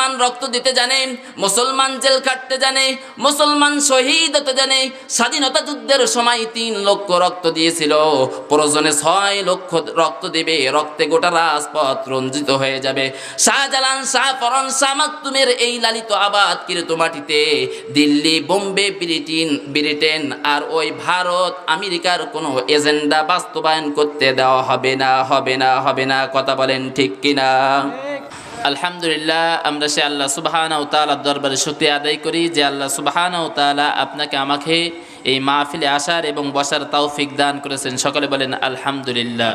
মুসলমান রক্ত দিতে জানে, মুসলমান জেল খাটতে জানে, মুসলমান শহীদ হতে জানে। স্বাধীনতা যুদ্ধের সময় 3 লক্ষ রক্ত দিয়েছিল, প্রয়োজনে 6 লক্ষ রক্ত দেবে, রক্তে গোটা রাজপথ রঞ্জিত হয়ে যাবে। শাহজালাল, শাহ ফরন, শাহ মাকতুমের এই লালিত আবাদকৃত মাটিতে দিল্লি, বোম্বে, ব্রিটেন আর ওই ভারত আমেরিকার কোনো এজেন্ডা বাস্তবায়ন করতে দেওয়া হবে না, হবে না, হবে না। কথা বলেন ঠিক কিনা? আলহামদুলিল্লাহ, আমরা সে আল্লাহ সুবহানাহু ওয়া তাআলার দরবারে শুকরিয়া আদায় করি যে আল্লাহ সুবহানাহু ওয়া তাআলা আপনাকে আমাকে এই মাহফিলে আসার এবং বসার তৌফিক দান করেছেন। সকলে বলেন আলহামদুলিল্লাহ।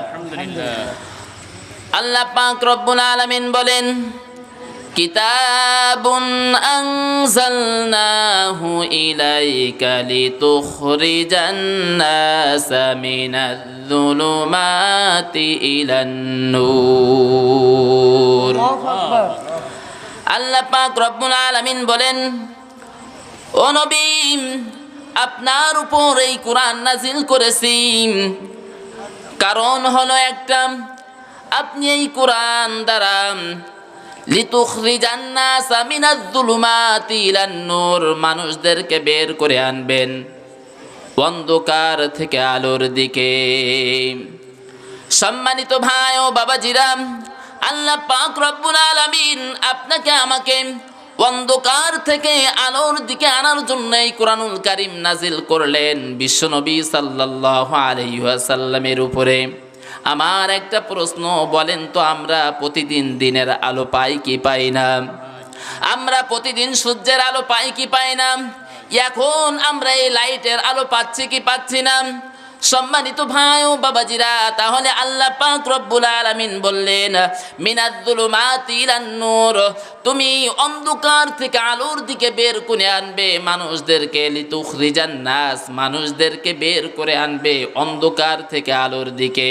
আল্লাহ পাক রব্বুল আলামিন বলেন, কিতাবুন আনজালনাহু ইলাইকা লিতুখরিজান নাসা মিনাজ-যুলুমাতি ইলান-নূর। আল্লাহ পাক রব্বুল আলামিন বলেন, ও নবী, আপনার উপর এই কোরআন নাজিল করেছি, কারণ হলো একটা, আপনি এই কোরআন দ্বারা লিতুখরিজান নাসা মিনাজ-যুলুমাতি ইলান-নূর, মানুষদেরকে বের করে আনবেন অন্ধকার থেকে আলোর দিকে। সম্মানিত ভাই ও বাবাজিরা, আল্লাহ পাক রব্বুল আলামিন আপনাকে আমাকে অন্ধকার থেকে আলোর দিকে আনার জন্য এই কোরআনুল কারীম নাজিল করলেন বিশ্বনবী সাল্লাল্লাহু আলাইহি ওয়াসাল্লামের উপরে। আমার একটা প্রশ্ন, বলেন তো আমরা প্রতিদিন দিনের আলো পাই কি পাই না? আমরা প্রতিদিন সূর্যের আলো পাই কি পাই না? এখন আমরা এই লাইটের আলো পাচ্ছি কি পাচ্ছি না? সম্মানিত ভাই ও বাবাজিরা, তাহলে আল্লাহ পাক রব্বুল আলামিন বললেন, মিনাজ-যুলুমাতি ইলান-নূর, তুমি অন্ধকার থেকে আলোর দিকে বের করে আনবে মানুষদেরকে, লিতুখরিজান নাস, মানুষদেরকে বের করে আনবে অন্ধকার থেকে আলোর দিকে।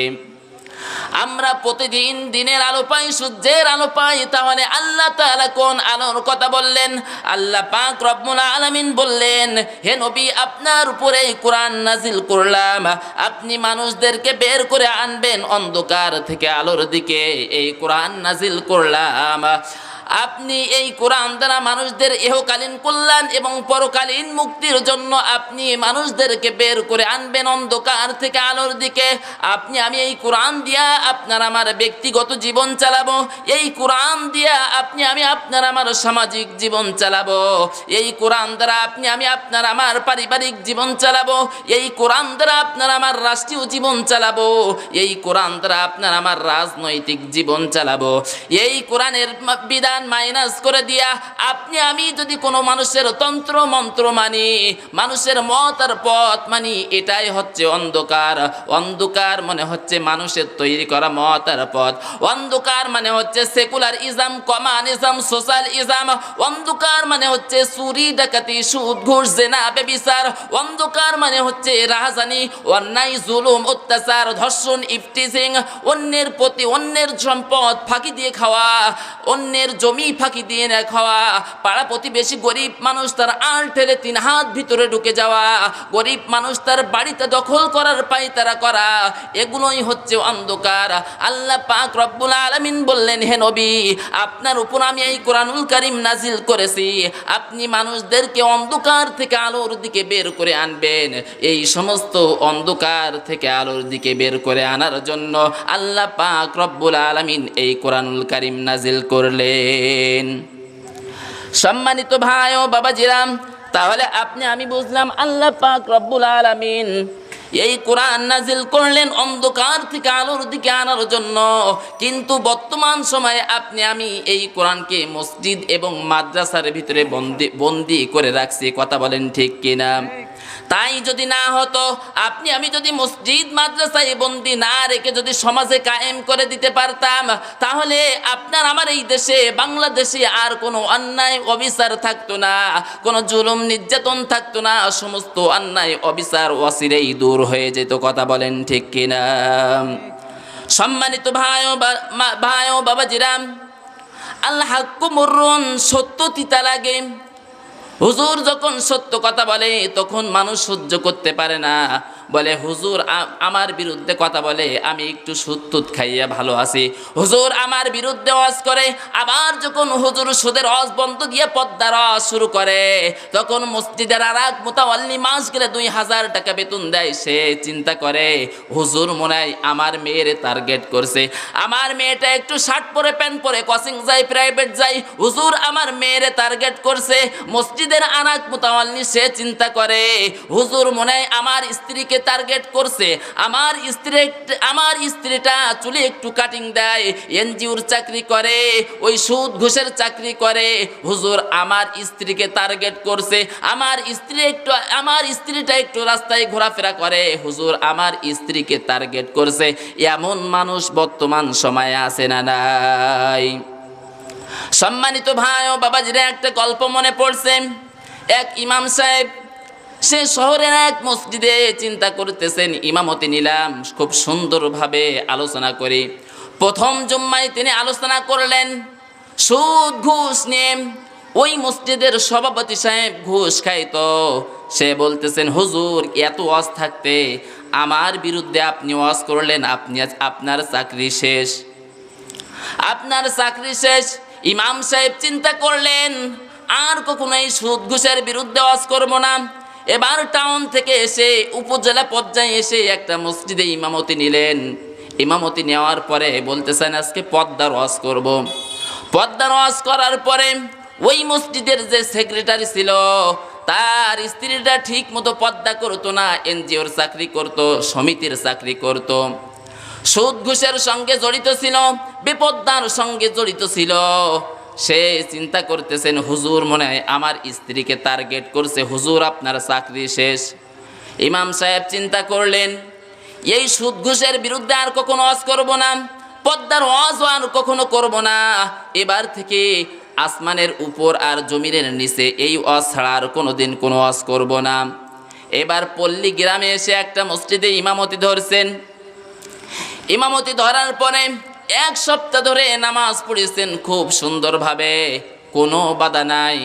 আমরা প্রতিদিন দিনের আলো পাই, সূর্যের আলো পাই, তাহলে আল্লাহ তাআলা কোন আলোর কথা বললেন? আল্লাহ পাক রব্বুল আলামিন বললেন, হে নবী, আপনার উপরে এই কোরআন নাজিল করলাম, আপনি মানুষদেরকে বের করে আনবেন অন্ধকার থেকে আলোর দিকে, এই কোরআন নাজিল করলাম। আপনি এই কোরআন দ্বারা মানুষদের ইহকালীন কল্যাণ এবং পরকালীন মুক্তির জন্য আপনি মানুষদেরকে বের করে আনবেন অন্ধকার থেকে আলোর দিকে। আমি এই কোরআন দিয়া আপনার আমার ব্যক্তিগত জীবন চালাবো, এই কোরআন দিয়া আমি আপনার আমার সামাজিক জীবন চালাবো, এই কোরআন দ্বারা আমি আপনার আমার পারিবারিক জীবন চালাবো, এই কোরআন দ্বারা আপনার আমার রাষ্ট্রীয় জীবন চালাবো, এই কোরআন দ্বারা আপনার আমার রাজনৈতিক জীবন চালাবো। এই কোরআনের বিধান মাইনাস করে দিয়া আমি যদি কোনো মানুষের তন্ত্র মন্ত্র মানি, মানুষের মত আর পথ মানি, এটাই হচ্ছে অন্ধকার। অন্ধকার মানে হচ্ছে মানুষের তৈরি করা মত আর পথ। অন্ধকার মানে হচ্ছে সেকুলার ইজম, কমানিজম, সোশ্যাল ইজম। অন্ধকার মানে হচ্ছে চুরি, ডাকাতি, সুদ, ঘুষ, জেনা, ব্যভিচার। অন্ধকার মানে হচ্ছে রাহাজানি, অন্যায়, জুলুম, অত্যাচার, ধর্ষণ, ইফটিজিং, অন্যের প্রতি অন্যের সম্পদ ফাঁকি দিয়ে খাওয়া, অন্যের জমি ফাঁকি দিয়ে না খাওয়া, পাড়া প্রতিবেশী গরিব মানুষ তার আল ঠেলে 3 হাত ভিতরে ঢুকে যাওয়া, গরিব মানুষ তার বাড়িতে দখল করার পায়তারা করা, এগুলোই হচ্ছে অন্ধকার। আল্লাহ পাক রব্বুল আলামিন বললেন, হে নবী, আপনার উপর আমি এই কোরআনুল কারীম নাজিল করেছি, আপনি মানুষদেরকে অন্ধকার থেকে আলোর দিকে বের করে আনবেন। এই সমস্ত অন্ধকার থেকে আলোর দিকে বের করে আনার জন্য আল্লাহ পাক রব্বুল আলামিন এই কোরআনুল কারীম নাজিল করলেন। সম্মানিত ভাই ও বাবাজিরা, তাহলে আমি বুঝলাম আল্লাহ পাক রব্বুল আলামিন এই কোরআন নাজিল করলেন অন্ধকার থেকে আলোর দিকে আনার জন্য। কিন্তু বর্তমান সময়ে আমি এই কোরআনকে মসজিদ এবং মাদ্রাসার ভিতরে বন্দি করে রাখছি। কথা বলেন ঠিক কিনা? তাই যদি না হতো, আমি যদি মসজিদ মাদ্রাসায় বন্দি না রেখে যদি সমাজে কায়েম করে দিতে পারতাম, তাহলে আপনার আমার এই দেশে বাংলাদেশে আর কোনো অন্যায় অবিচার থাকতো না, কোনো জুলুম নির্যাতন থাকতো না, সমস্ত অন্যায় অবিচার অচিরেই দূর হয়ে যেত। কথা বলেন ঠিক কিনা? সম্মানিত ভাই ও বাবাজিরা, আল হাক্কু মুররুন, সত্য তিতা লাগে। হুজুর যখন সত্য কথা বলে তখন মানুষ সহ্য করতে পারে না। বলে হুজুর আমার বিরুদ্ধে কথা বলে, আমি একটু সুদ টুদ খাইয়া ভালো আছি, হুজুর আমার বিরুদ্ধে ওয়াজ করে। আবার যখন হুজুর সুদের ওয়াজ বন্ধ দিয়ে পদ্মার ওয়াজ শুরু করে, তখন মসজিদের আর এক মুতাওয়াল্লি মাস গেলে 2000 টাকা বেতন দেয়। সে চিন্তা করে হুজুর মনে হয় আমার মেয়ের টার্গেট করছে, আমার মেয়েটা একটু শার্ট পরে প্যান্ট পরে কোচিং যায়, প্রাইভেট যায়, হুজুর আমার মেয়ের টার্গেট করছে। মসজিদের আর এক মুতাওয়াল্লি সে চিন্তা করে হুজুর মনে হয় আমার স্ত্রীকে টার্গেট করছে, আমার স্ত্রীটা চুলে একটু কাটিং দেয়, এনজিওর চাকরি করে, ওই সুদ ঘুষের চাকরি করে, হুজুর আমার স্ত্রীকে টার্গেট করছে, আমার স্ত্রীটা একটু রাস্তায় ঘোরাফেরা করে, হুজুর আমার স্ত্রীকে টার্গেট করছে। এমন মানুষ বর্তমান সময়ে আছে না নাই? সম্মানিত ভাই ও বাবাজিরা, একটা গল্প মনে পড়ছে। এক ইমাম সাহেব, সে শহরের এক মসজিদে চিন্তা করতেছেন ইমামতি নিলাম, খুব সুন্দরভাবে আলোচনা করি। প্রথম জুম্মায় তিনি আলোচনা করলেন সুদ ঘুষ নিয়ে। ওই মসজিদের সভাপতি সাহেব ঘুষ খাইতো। সে বলতেছেন হুজুর এত ওয়াজ থাকতে আমার বিরুদ্ধে আপনি ওয়াজ করলেন, আপনার চাকরি শেষ, আপনার চাকরি শেষ। ইমাম সাহেব চিন্তা করলেন আর কখনো এই সুদ ঘুষের বিরুদ্ধে ওয়াজ করব না। এবার টাউন থেকে এসে উপজেলা পর্যায়ে এসে একটা মসজিদে ইমামতি নিলেন। ইমামতি নেওয়ার পরে বলতেছেন আজকে পদ্মার ওয়াজ করব। পদ্মার ওয়াজ করার পরে ওই মসজিদের যে সেক্রেটারি ছিল তার স্ত্রীটা ঠিক মতো পদ্মা করতো না, এনজিওর চাকরি করত, সমিতির চাকরি করত, সুদ ঘুষের সঙ্গে জড়িত ছিল, বিপদ্দার সঙ্গে জড়িত ছিল। সে চিন্তা করতেছেন হুজুর মনে হয় আমার স্ত্রীকে টার্গেট করছে, হুজুর আপনার চাকরি শেষ। ইমাম সাহেব চিন্তা করলেন এই সুদ ঘুষের বিরুদ্ধে আর কখনো ওয়াজ করব না, পদ্মার ওয়াজ আর কখনো করব না। এবার থেকে আসমানের উপর আর জমিনের নিচে এই ওয়াজ ছাড়া আর কোনোদিন কোনো ওয়াজ করব না। এবার পল্লী গ্রামে এসে একটা মসজিদে ইমামতি ধরছেন। ইমামতি ধরার পরে 1 সপ্তাহ ধরে নামাজ পড়েছেন খুব সুন্দরভাবে, কোনো বাধা নাই।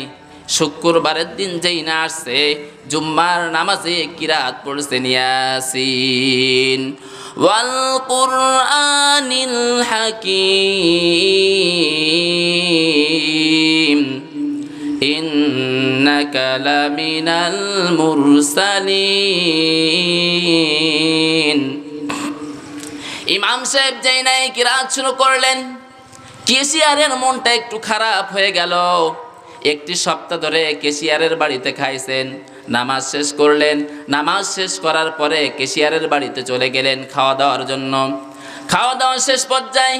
শুক্রবারের দিন যেই না আসছে জুম্মার নামাজে কিরাত পড়ছেন ইয়াসিন ওয়াল কুরআনিল হাকীম ইন্নাকা লামিনাল মুরসালিন। ইমাম সাহেব যেই নাই কিরাত শুরু করলেন, কেশিয়ারের মনটা একটু খারাপ হয়ে গেল। 1 সপ্তাহ ধরে কেশিয়ারের বাড়িতে খাইছেন, নামাজ শেষ করলেন। নামাজ শেষ করার পরে কেশিয়ারের বাড়িতে চলে গেলেন খাওয়া দাওয়ার জন্য। খাওয়া দাওয়া শেষ পর্যায়ে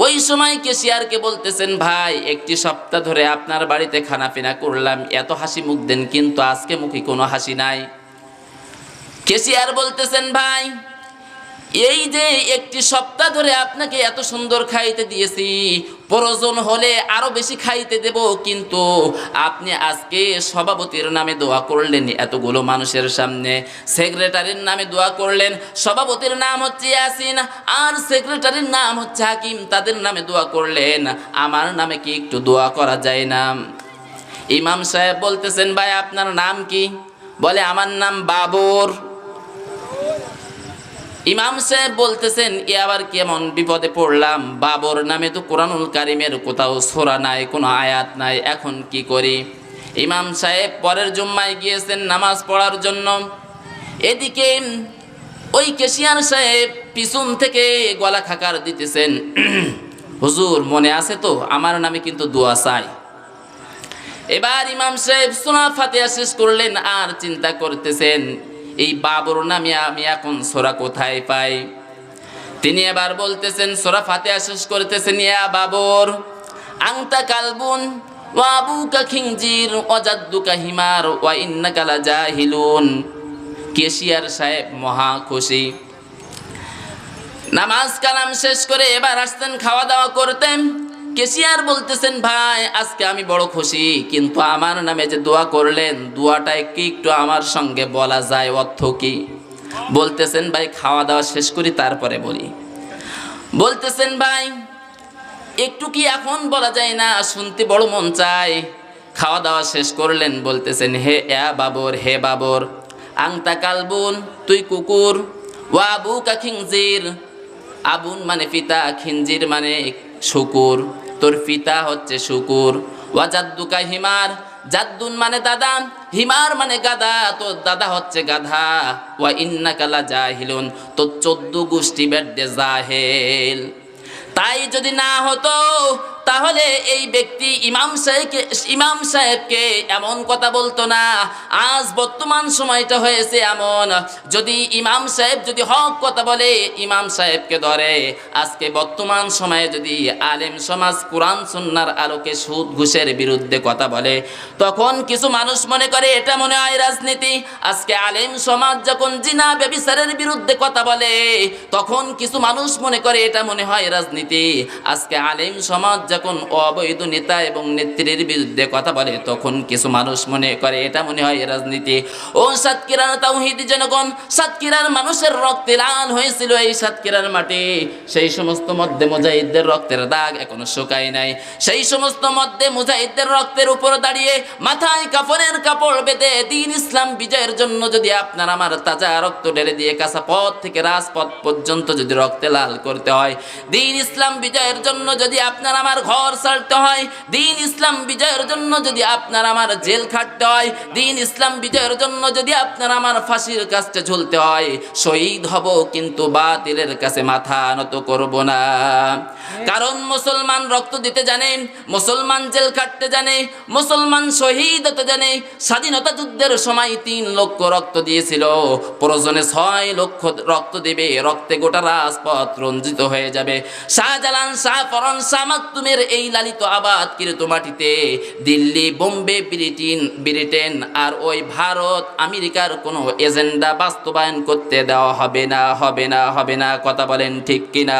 ওই সময় কেশিয়ারকে বলতেছেন ভাই 1 সপ্তাহ ধরে আপনার বাড়িতে খানাপিনা করলাম, এত হাসি মুখ দেন, কিন্তু আজকে মুখে কোনো হাসি নাই। কেশিয়ার বলতেছেন ভাই এই যে 1 সপ্তাহ ধরে আপনাকে এত সুন্দর খাইতে দিয়েছি, প্রয়োজন হলে আরো বেশি খাইতে দেব, কিন্তু আপনি আজকে সভাপতির নামে দোয়া করলেন এতগুলো মানুষের সামনে, সেক্রেটারির নামে দোয়া করলেন, সভাপতির নাম হচ্ছে ইয়াসিন আর সেক্রেটারির নাম হচ্ছে হাকিম, তাদের নামে দোয়া করলেন, আমার নামে কি একটু দোয়া করা যায় না? ইমাম সাহেব বলতেছেন ভাই আপনার নাম কি? বলে আমার নাম বাবর। ইমাম সাহেব বলতেছেন এ আবার কেমন বিপদে পড়লাম, বাবর নামে তো কোরআনুল কারিমের কোথাও সূরা নাই, কোনো আয়াত নাই, এখন কি করি? ইমাম সাহেব পরের জুম্মায় গিয়েছেন নামাজ পড়ার জন্য। এদিকে ওই কেশিয়ার সাহেব পিছন থেকে গলা খাকার দিতেছেন হুজুর মনে আছে তো আমার নামে কিন্তু দোয়া চাই। এবার ইমাম সাহেব সূরা ফাতিহা শেষ করলেন আর চিন্তা করতেছেন এই বাবর নামে আমি এখন সূরা কোথায় পাই? তিনি এবার বলতেছেন সূরা ফাতিহা শেষ করতেছেন ইয়া বাবর আনতা কালবুন ওয়া আবুকা খিনজির ওয়া জাদ্দুকা হিমার ওয়া ইন্নাকা লাজাহিলুন। কেশিয়ার সাহেব মহা খুশি। নামাজ কালাম শেষ করে এবার আসতেন খাওয়া দাওয়া করতেন। কেশিয়ার বলতেছেন ভাই আজকে আমি বড় খুশি, কিন্তু আমার নামে যে দোয়া করলেন দোয়াটা কি একটু আমার সঙ্গে বলা যায়, অর্থ কি? বলতেছেন ভাই খাওয়া দাওয়া শেষ করি তারপরে বলি। বলতেছেন ভাই একটু কি এখন বলা যায় না, শুনতে বড় মন চায়। খাওয়া দাওয়া শেষ করলেন, বলতেছেন হে বাবর, হে বাবর আংতা কালবুন, তুই কুকুর। ওয়া আবুকা খিনজির, আবুন মানে পিতা, খিনজির মানে শুকুর, তোর পিতা হচ্ছে শুকুর। ওয়া জাদ্দুকা হিমার, জাদ্দুন মানে দাদা, হিমার মানে গাধা, তোর দাদা হচ্ছে গাধা। ওয়া ইন্নাকা লা জাহিলুন, তোর 14 গোষ্ঠী বেডে জাহেল। তাই যদি না হতো তাহলে এই ব্যক্তি ইমাম সাহেবকে এমন কথা বলতো না। আজ বর্তমান সময়টা হয়েছে এমন, যদি ইমাম সাহেব যদি হক কথা বলে ইমাম সাহেবকে ধরে। আজকে বর্তমান সময়ে যদি আলেম সমাজ কোরআন সুন্নাহর আলোকে সুদ ঘুষের বিরুদ্ধে কথা বলে, তখন কিছু মানুষ মনে করে এটা মনে হয় রাজনীতি। আজকে আলেম সমাজ যখন জিনা ব্যভিচারের বিরুদ্ধে কথা বলে, তখন কিছু মানুষ মনে করে এটা মনে হয় রাজনীতি। আজকে আলেম সমাজ যখন অবৈধ নেতা এবং নেত্রীর বিরুদ্ধে কথা বলে, তখন কিছু মানুষ মনে করে এটা মনে হয় রাজনীতি। ও সাতক্ষীরার তাওহীদি জনগণ, সাতক্ষীরার মানুষের রক্তে লাল হয়েছিল এই সাতক্ষীরার মাটি। সেই সমস্ত মধ্যে মুজাহিদদের রক্তের দাগ এখনো শুকায় নাই। সেই সমস্ত মধ্যে মুজাহিদদের রক্তের উপর দাঁড়িয়ে মাথায় কাফনের কাপড় বেঁধে দ্বীন ইসলাম বিজয়ের জন্য যদি আপনার আমার তাজা রক্ত ঢেলে দিয়ে কাঁচা পথ থেকে রাজপথ পর্যন্ত যদি রক্তে লাল করতে হয়, দ্বীন ইসলাম বিজয়ের জন্য যদি আপনার আমার ঘর ছাড়তে হয়, দ্বীন ইসলাম বিজয়ের জন্য যদি আপনার আমার জেল খাটতে হয়, দ্বীন ইসলাম বিজয়ের জন্য যদি আপনার আমার ফাঁসির কাছে ঝুলতে হয়, শহীদ হব কিন্তু বাতিলের কাছে মাথা নত করব না। কারণ মুসলমান রক্ত দিতে জানে, মুসলমান জেল খাটতে জানে, মুসলমান শহীদ হতে জানে। স্বাধীনতা যুদ্ধের সময় 3 লক্ষ রক্ত দিয়েছিল, প্রয়োজনে 6 লক্ষ রক্ত দেবে। রক্তে গোটা রাজপথ রঞ্জিত হয়ে যাবে। শাহজালাল, শাহপরান, শাহ মাকতুমের এই লালিত আবাদকৃত মাটিতে দিল্লি, বোম্বে, ব্রিটেন আর ওই ভারত আমেরিকার কোনো এজেন্ডা বাস্তবায়ন করতে দেওয়া হবে না, হবে না, হবে না। কথা বলেন ঠিক কিনা?